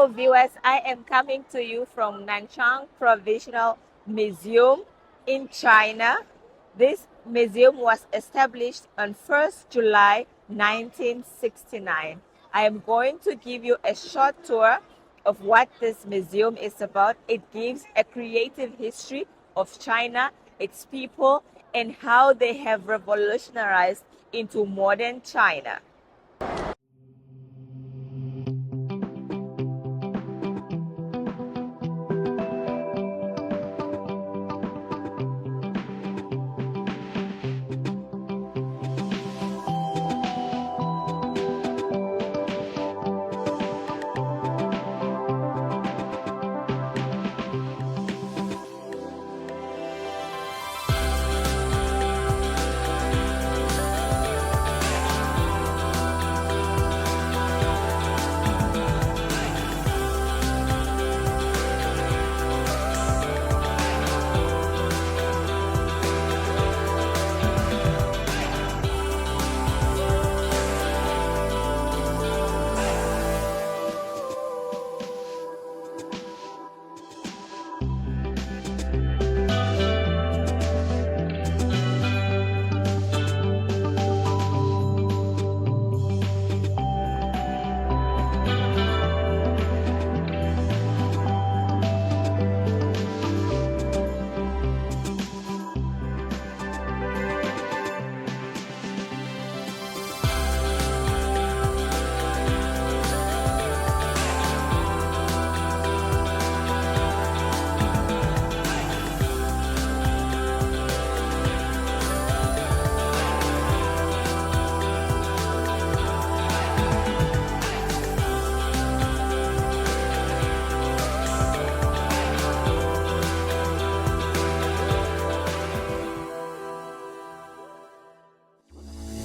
Hello viewers, I am coming to you from Nanchang Provincial Museum in China. This museum was established on 1st July 1969. I am going to give you a short tour of what this museum is about. It gives a creative history of China, its people, and how they have revolutionized into modern China.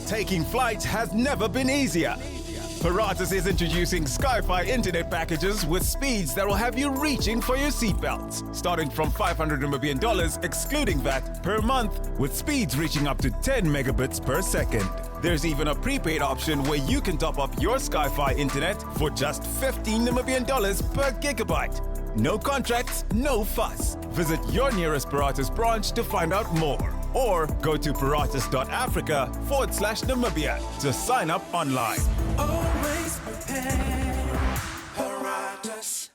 Taking flight has never been easier. Paratus is introducing Sky-Fi internet packages with speeds that will have you reaching for your seatbelts, starting from $500 Namibian excluding VAT per month, with speeds reaching up to 10 megabits per second. There's even a prepaid option where you can top up your Sky-Fi internet for just $15 Namibian per gigabyte. No contracts, no fuss. Visit your nearest Paratus branch to find out more. Or go to paratus.africa/Namibia to sign up online. Always prepared, Paratus.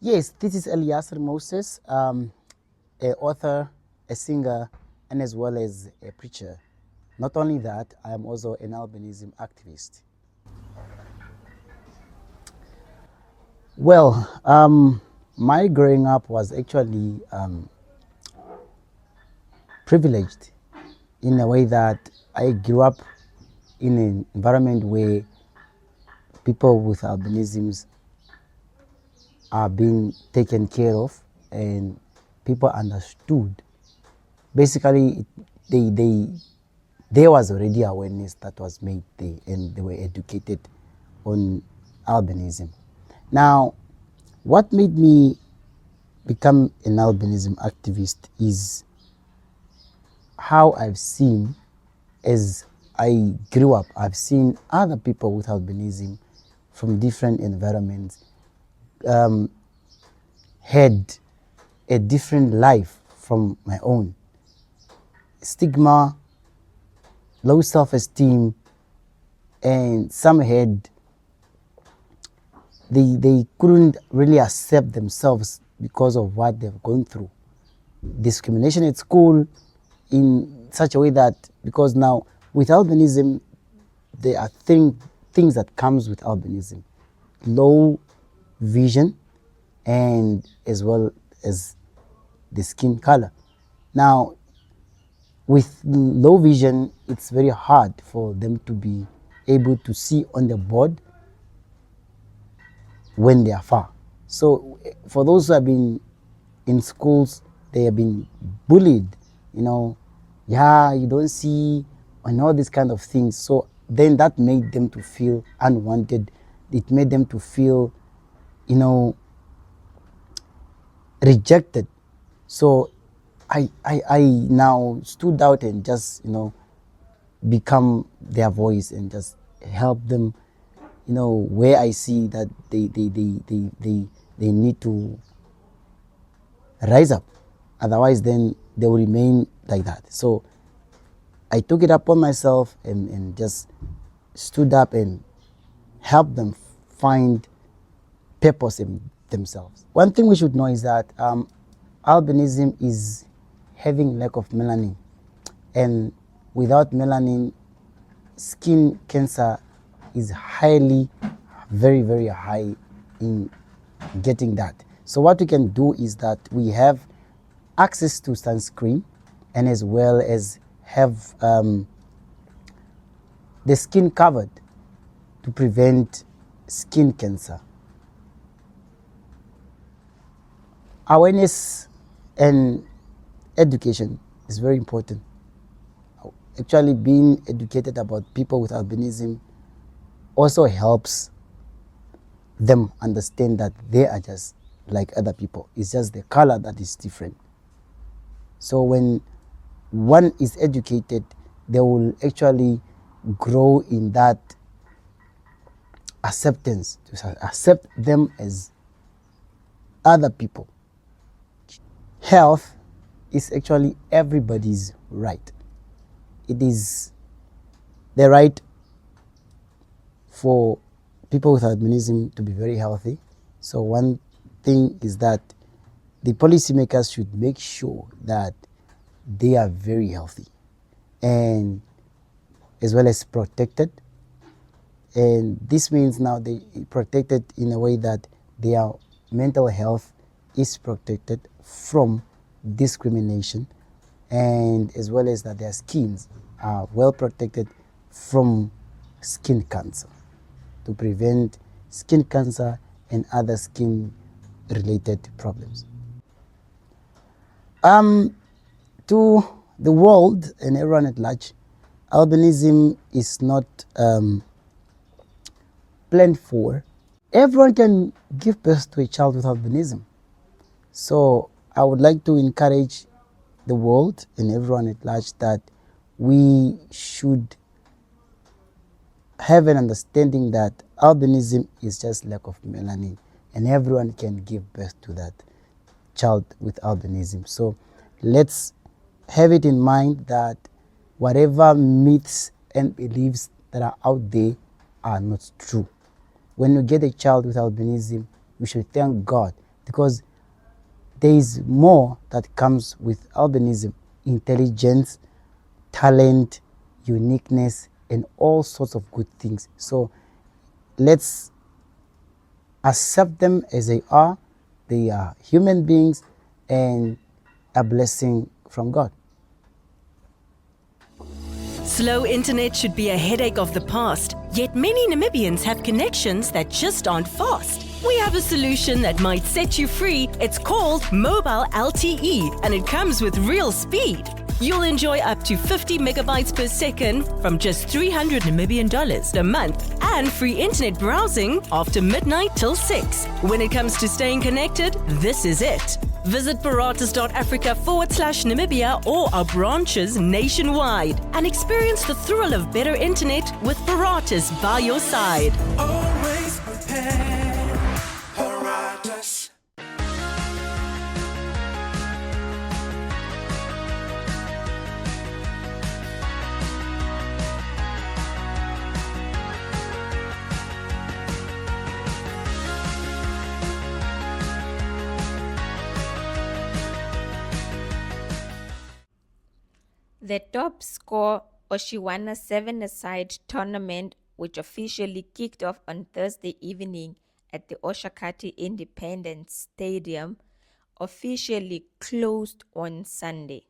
Yes, this is Eliasser Moses, an author, a singer, and as well as a preacher. Not only that, I am also an albinism activist. Well, my growing up was actually privileged in a way that I grew up in an environment where people with albinisms are being taken care of and people understood. Basically, there was already awareness that was made there and they were educated on albinism. Now, what made me become an albinism activist is how I've seen, as I grew up, I've seen other people with albinism from different environments had a different life from my own. Stigma, low self-esteem, and some had, they couldn't really accept themselves because of what they've gone through. Discrimination at school in such a way that, because now with albinism, there are things that comes with albinism. Low vision and as well as the skin color. Now, with low vision, it's very hard for them to be able to see on the board when they are far. So for those who have been in schools, they have been bullied, yeah, you don't see, and all these kind of things. So then that made them to feel unwanted. It made them to feel, rejected. So I now stood out and just, become their voice and just help them, where I see that they need to rise up. Otherwise, then they will remain like that. So I took it upon myself and just stood up and helped them find purpose in themselves. One thing we should know is that albinism is having lack of melanin, and without melanin, skin cancer is very, very high in getting that. So what we can do is that we have access to sunscreen, and as well as have the skin covered to prevent skin cancer. Awareness and education is very important. Actually, being educated about people with albinism also helps them understand that they are just like other people. It's just the color that is different. So when one is educated, they will actually grow in that acceptance, to accept them as other people. Health is actually everybody's right. It is the right for people with albinism to be very healthy. So one thing is that the policymakers should make sure that they are very healthy and as well as protected. And this means now they protected in a way that their mental health is protected from discrimination, and as well as that their skins are well protected from skin cancer, to prevent skin cancer and other skin related problems. To the world and everyone at large, albinism is not planned for. Everyone can give birth to a child with albinism. So I would like to encourage the world and everyone at large that we should have an understanding that albinism is just lack of melanin, and everyone can give birth to that child with albinism. So let's have it in mind that whatever myths and beliefs that are out there are not true. When you get a child with albinism, you should thank God, because there is more that comes with albinism: intelligence, talent, uniqueness, and all sorts of good things. So let's accept them as they are. They are human beings and a blessing from God. Slow internet should be a headache of the past, yet many Namibians have connections that just aren't fast. We have a solution that might set you free. It's called Mobile LTE, and it comes with real speed. You'll enjoy up to 50 megabytes per second from just 300 Namibian dollars a month, and free internet browsing after midnight till 6. When it comes to staying connected, this is it. Visit paratus.africa/Namibia or our branches nationwide and experience the thrill of better internet with Paratus by your side. Always prepared. Paratus. The top score Ohangwena 7-a-side tournament, which officially kicked off on Thursday evening at the Oshakati Independence Stadium, officially closed on Sunday.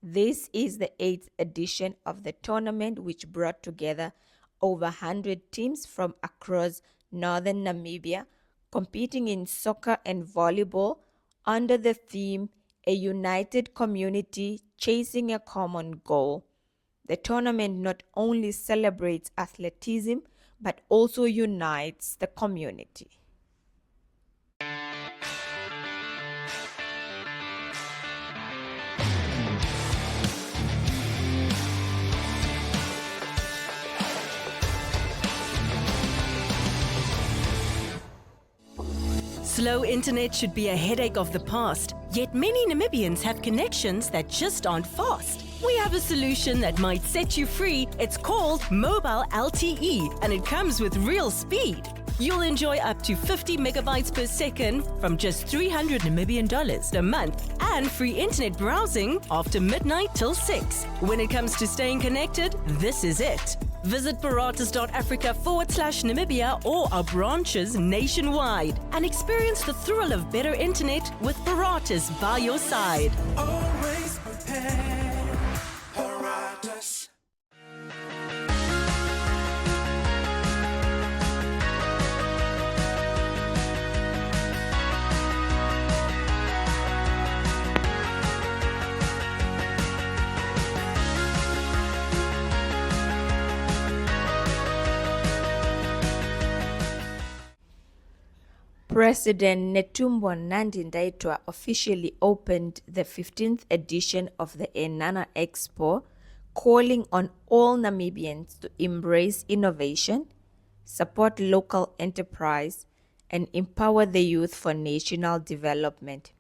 This is the 8th edition of the tournament, which brought together over 100 teams from across northern Namibia competing in soccer and volleyball under the theme A United Community Chasing a Common Goal. The tournament not only celebrates athleticism but also unites the community. Slow internet should be a headache of the past, yet many Namibians have connections that just aren't fast. We have a solution that might set you free. It's called Mobile LTE, and it comes with real speed. You'll enjoy up to 50 megabytes per second from just 300 Namibian dollars a month and free internet browsing after midnight till 6. When it comes to staying connected, this is it. Visit paratus.africa/Namibia or our branches nationwide and experience the thrill of better internet with Paratus by your side. Always prepared. Paratus. President Netumbo Nandi-Ndaitwah officially opened the 15th edition of the Enana Expo, calling on all Namibians to embrace innovation, support local enterprise, and empower the youth for national development.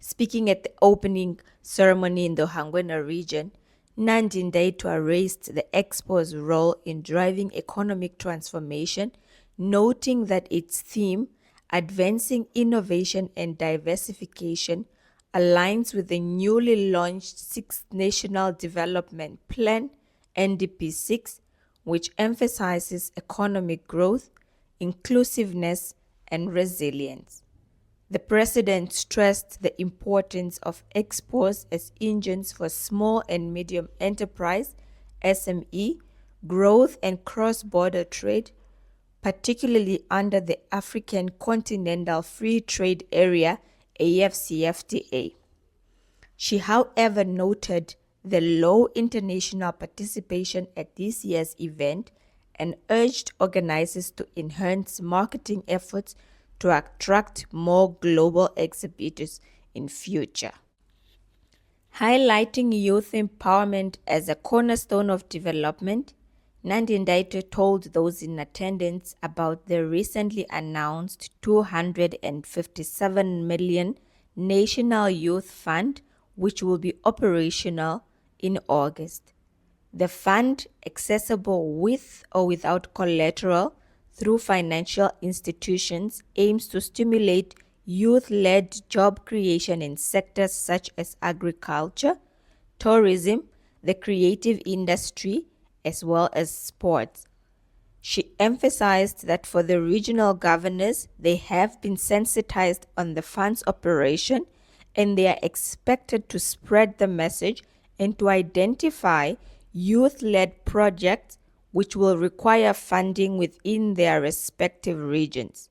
Speaking at the opening ceremony in the Ohangwena region, Nandi-Ndaitwah raised the Expo's role in driving economic transformation, noting that its theme, Advancing Innovation and Diversification, aligns with the newly launched 6th National Development Plan, NDP6, which emphasizes economic growth, inclusiveness, and resilience. The president stressed the importance of expos as engines for small and medium enterprise, SME, growth and cross-border trade, particularly under the African Continental Free Trade Area, AFCFTA. She, however, noted the low international participation at this year's event and urged organizers to enhance marketing efforts to attract more global exhibitors in future. Highlighting youth empowerment as a cornerstone of development, Nandi-Ndaitwah told those in attendance about the recently announced 257 million National Youth Fund, which will be operational in August. The fund, accessible with or without collateral through financial institutions, aims to stimulate youth-led job creation in sectors such as agriculture, tourism, the creative industry, as well as sports. She emphasized that for the regional governors, they have been sensitized on the fund's operation and they are expected to spread the message and to identify youth-led projects which will require funding within their respective regions.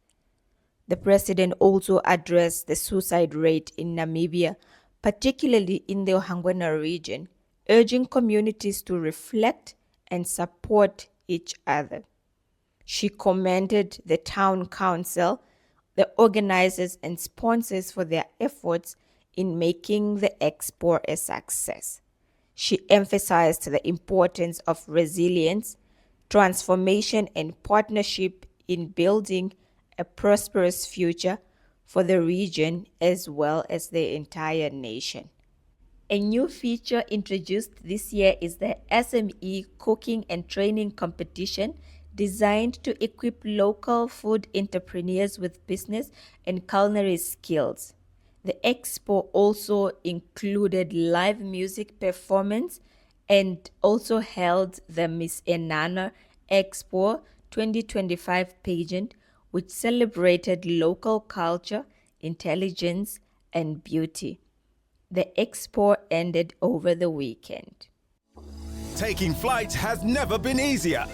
The president also addressed the suicide rate in Namibia, particularly in the Ohangwena region, urging communities to reflect and support each other. She commended the town council, the organizers and sponsors for their efforts in making the expo a success. She emphasized the importance of resilience, transformation and partnership in building a prosperous future for the region as well as the entire nation. A new feature introduced this year is the SME Cooking and Training Competition, designed to equip local food entrepreneurs with business and culinary skills. The expo also included live music performance and also held the Miss Enana Expo 2025 pageant, which celebrated local culture, intelligence, and beauty. The expo ended over the weekend. Taking flight has never been easier.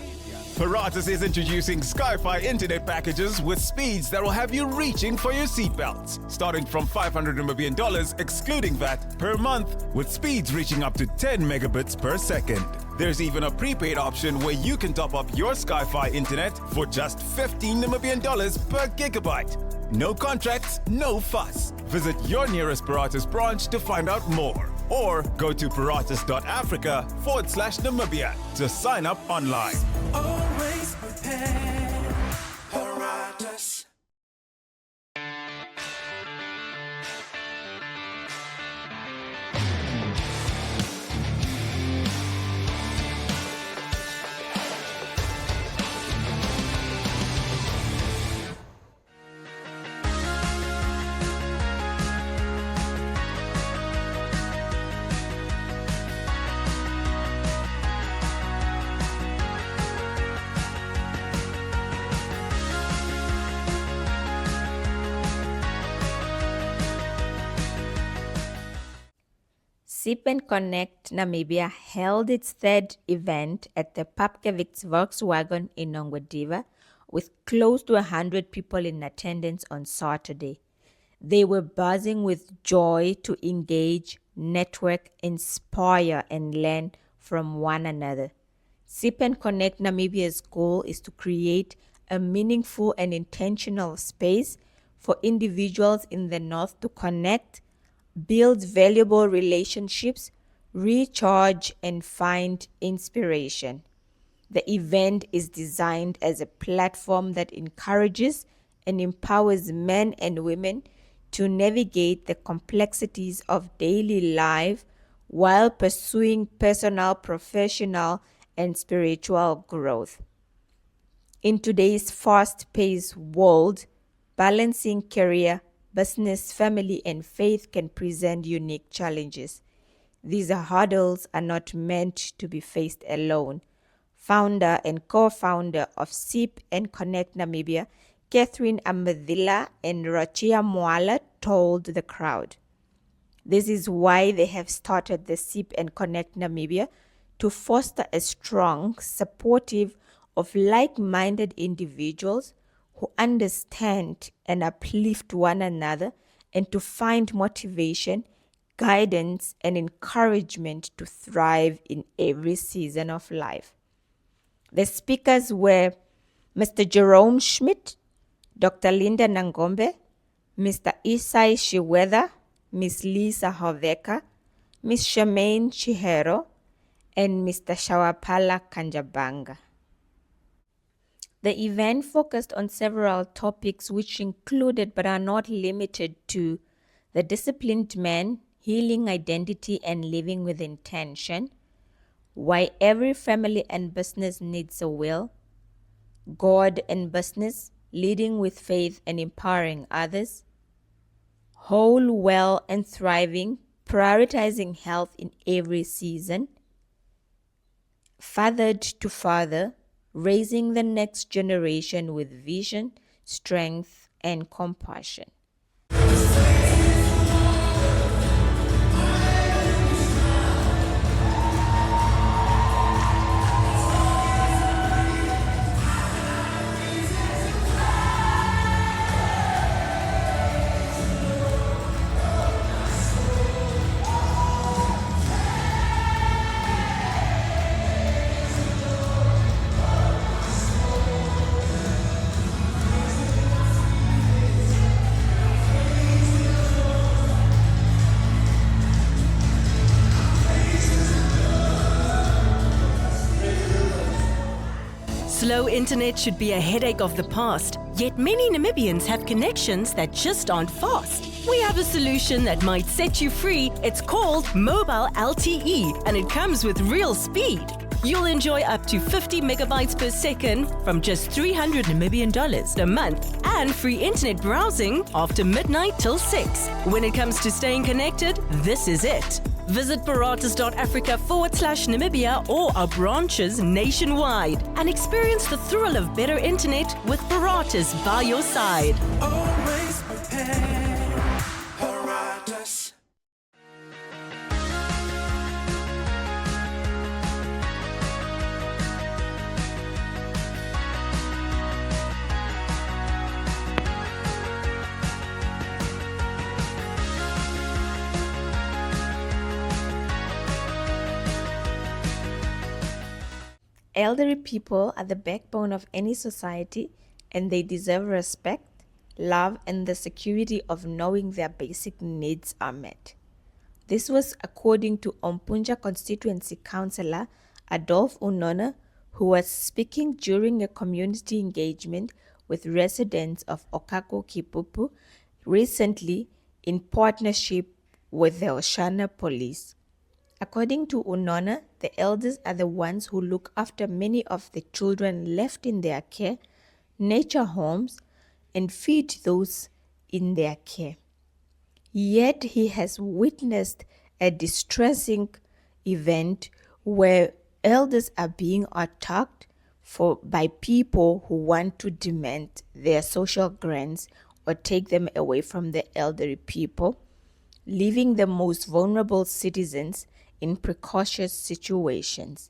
Paratus is introducing Sky-Fi internet packages with speeds that will have you reaching for your seatbelts, starting from $500 Namibian excluding VAT per month, with speeds reaching up to 10 megabits per second. There's even a prepaid option where you can top up your Sky-Fi internet for just $15 Namibian per gigabyte. No contracts, no fuss. Visit your nearest Paratus branch to find out more, or go to paratus.africa/Namibia to sign up online. Always prepared. Paratus. Sip and Connect Namibia held its third event at the Papkevix Volkswagen in Nongwediva with close to 100 people in attendance on Saturday. They were buzzing with joy to engage, network, inspire, and learn from one another. Sip and Connect Namibia's goal is to create a meaningful and intentional space for individuals in the North to connect, build valuable relationships, recharge, and find inspiration. The event is designed as a platform that encourages and empowers men and women to navigate the complexities of daily life while pursuing personal, professional, and spiritual growth. In today's fast-paced world, balancing career, business, family, and faith can present unique challenges. These hurdles are not meant to be faced alone. Founder and co-founder of SIP and Connect Namibia, Catherine Amadila and Rachia Mwala told the crowd. This is why they have started the SIP and Connect Namibia, to foster a strong, supportive of like-minded individuals who understand and uplift one another, and to find motivation, guidance, and encouragement to thrive in every season of life. The speakers were Mr. Jerome Schmidt, Dr. Linda Nangombe, Mr. Isai Shiwetha, Ms. Lisa Hoveka, Ms. Shamaine Chihero, and Mr. Shawapala Kanjabanga. The event focused on several topics which included but are not limited to the disciplined man, healing identity, and living with intention, why every family and business needs a will, God and business, leading with faith and empowering others, whole, well, and thriving, prioritizing health in every season, fathered to father, raising the next generation with vision, strength, and compassion. Slow internet should be a headache of the past, yet many Namibians have connections that just aren't fast. We have a solution that might set you free. It's called Mobile LTE, and it comes with real speed. You'll enjoy up to 50 megabytes per second from just $300 Namibian a month, and free internet browsing after midnight till 6. When it comes to staying connected, this is it. Visit paratus.africa/Namibia or our branches nationwide and experience the thrill of better internet with Paratus by your side. Always prepared. Paratus. Elderly people are the backbone of any society, and they deserve respect, love, and the security of knowing their basic needs are met. This was according to Ompunja Constituency Councillor Adolphe Unona, who was speaking during a community engagement with residents of Okako Kipupu recently in partnership with the Oshana police. According to Unona, the elders are the ones who look after many of the children left in their care, nature homes, and feed those in their care. Yet he has witnessed a distressing event where elders are being attacked by people who want to demand their social grants or take them away from the elderly people, leaving the most vulnerable citizens in precarious situations.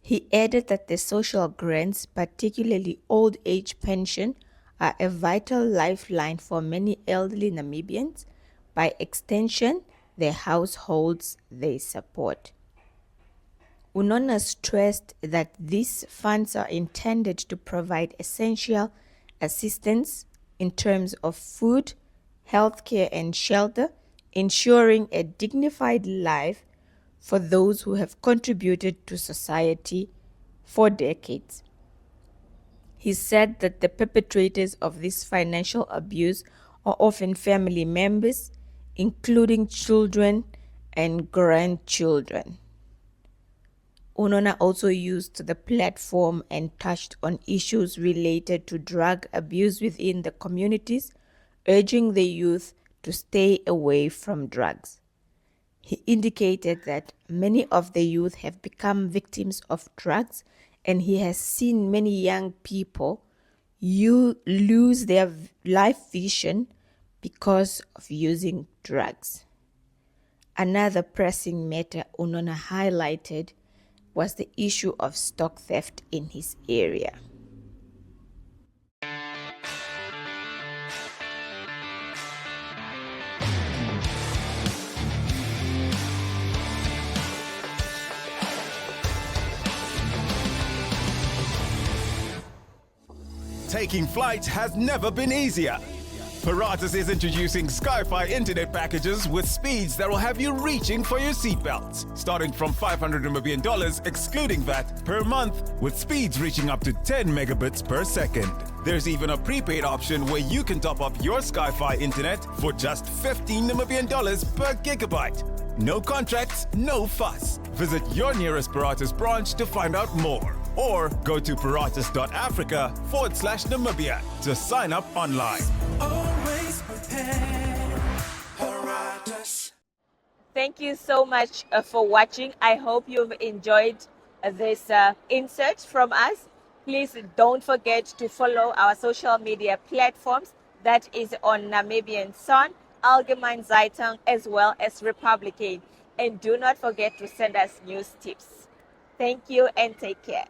He added that the social grants, particularly old age pension, are a vital lifeline for many elderly Namibians, by extension, the households they support. Unona stressed that these funds are intended to provide essential assistance in terms of food, healthcare, and shelter, ensuring a dignified life for those who have contributed to society for decades. He said that the perpetrators of this financial abuse are often family members, including children and grandchildren. Unona also used the platform and touched on issues related to drug abuse within the communities, urging the youth to stay away from drugs. He indicated that many of the youth have become victims of drugs, and he has seen many young people lose their life vision because of using drugs. Another pressing matter Unona highlighted was the issue of stock theft in his area. Taking flight has never been easier. Paratus is introducing Sky-Fi internet packages with speeds that will have you reaching for your seatbelts, starting from $500 Namibian excluding VAT per month, with speeds reaching up to 10 megabits per second. There's even a prepaid option where you can top up your Sky-Fi internet for just $15 Namibian per gigabyte. No contracts, no fuss. Visit your nearest Paratus branch to find out more, or go to paratus.africa/Namibia to sign up online. Always prepared. Paratus. Thank you so much for watching. I hope you've enjoyed this insert from us. Please don't forget to follow our social media platforms, that is on Namibian Sun, Allgemein Zeitung, as well as Republican. And do not forget to send us news tips. Thank you and take care.